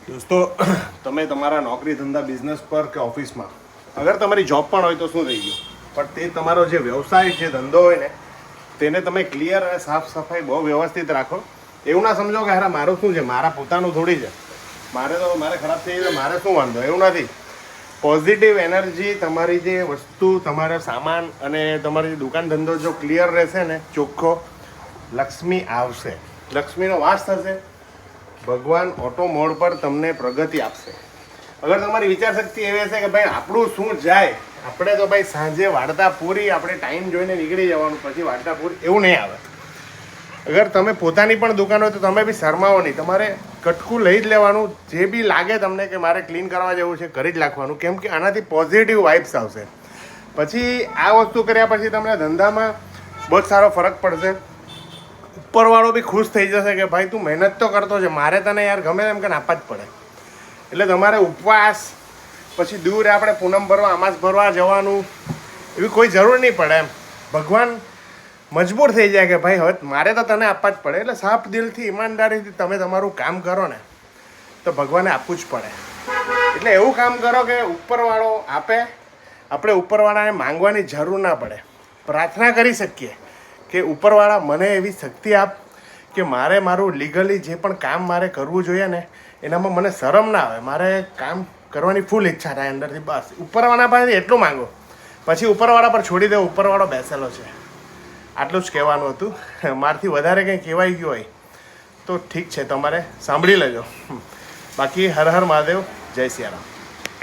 દોસ્તો, તમે તમારા નોકરી ધંધા બિઝનેસ પર કે ઓફિસમાં અગર તમારી જોબ પણ હોય તો શું થઈ ગયું, પણ તે તમારો જે વ્યવસાય જે ધંધો હોય ને તેને તમે ક્લિયર અને સાફ સફાઈ બહુ વ્યવસ્થિત રાખો. એવું ના સમજો કે હારા મારું શું છે, મારા પોતાનું થોડી છે, મારે ખરાબ થઈ જાય મારે શું વાંધો, એવું નથી. પોઝિટિવ એનર્જી તમારી જે વસ્તુ તમારા સામાન અને તમારી દુકાન ધંધો જો ક્લિયર રહેશે ને ચોખ્ખો, લક્ષ્મી આવશે, લક્ષ્મીનો વાસ થશે. ભગવાન ઓટો મોડ પર તમને પ્રગતિ આપશે. અગર તમારી વિચાર શક્તિ એવી હશે કે ભાઈ આપણું શું જાય, આપણે તો ભાઈ સાંજે વાળતા પૂરી, આપણે ટાઈમ જોઈને નીકળી જવાનું, પછી વાળતા પૂરી, એવું નહીં આવે. અગર તમે પોતાની પણ દુકાન હોય તો તમે બી શરમાવો નહીં, તમારે કટકું લઈ જ લેવાનું. જે બી લાગે તમને કે મારે ક્લીન કરવા જેવું છે કરી જ નાખવાનું, કેમ કે આનાથી પોઝિટિવ વાઇબ્સ આવશે. પછી આ વસ્તુ કર્યા પછી તમને ધંધામાં બહુ જ સારો ફરક પડશે. ઉપરવાળો બી ખુશ થઈ જશે કે ભાઈ તું મહેનત તો કરતો છે, મારે તને યાર ગમે એમ કે આપવા જ પડે. એટલે તમારે ઉપવાસ પછી દૂર આપણે પૂનમ ભરવા અમાસ ભરવા જવાનું એવી કોઈ જરૂર નહીં પડે. એમ ભગવાન મજબૂર થઈ જાય કે ભાઈ હવે મારે તો તને આપવા જ પડે. એટલે સાફ દિલથી ઈમાનદારીથી તમે તમારું કામ કરો ને તો ભગવાને આપવું જ પડે. એટલે એવું કામ કરો કે ઉપરવાળો આપે, આપણે ઉપરવાળાને માંગવાની જરૂર ના પડે. પ્રાર્થના કરી શકીએ કે ઉપરવાળા મને એવી શક્તિ આપ કે મારે મારું લીગલી જે પણ કામ મારે કરવું જોઈએ ને એનામાં મને શરમ ના આવે, મારે કામ કરવાની ફૂલ ઈચ્છા થાય અંદરથી. બસ ઉપરવાળા પાસેથી એટલું માંગો, પછી ઉપરવાળા પર છોડી દો, ઉપરવાળો બેસેલો છે. આટલું જ કહેવાનું હતું. મારથી વધારે કંઈ કહેવાઈ ગયું હોય તો ઠીક છે, તમારે સાંભળી લેજો. બાકી હર હર મહાદેવ, જય સિયારામ.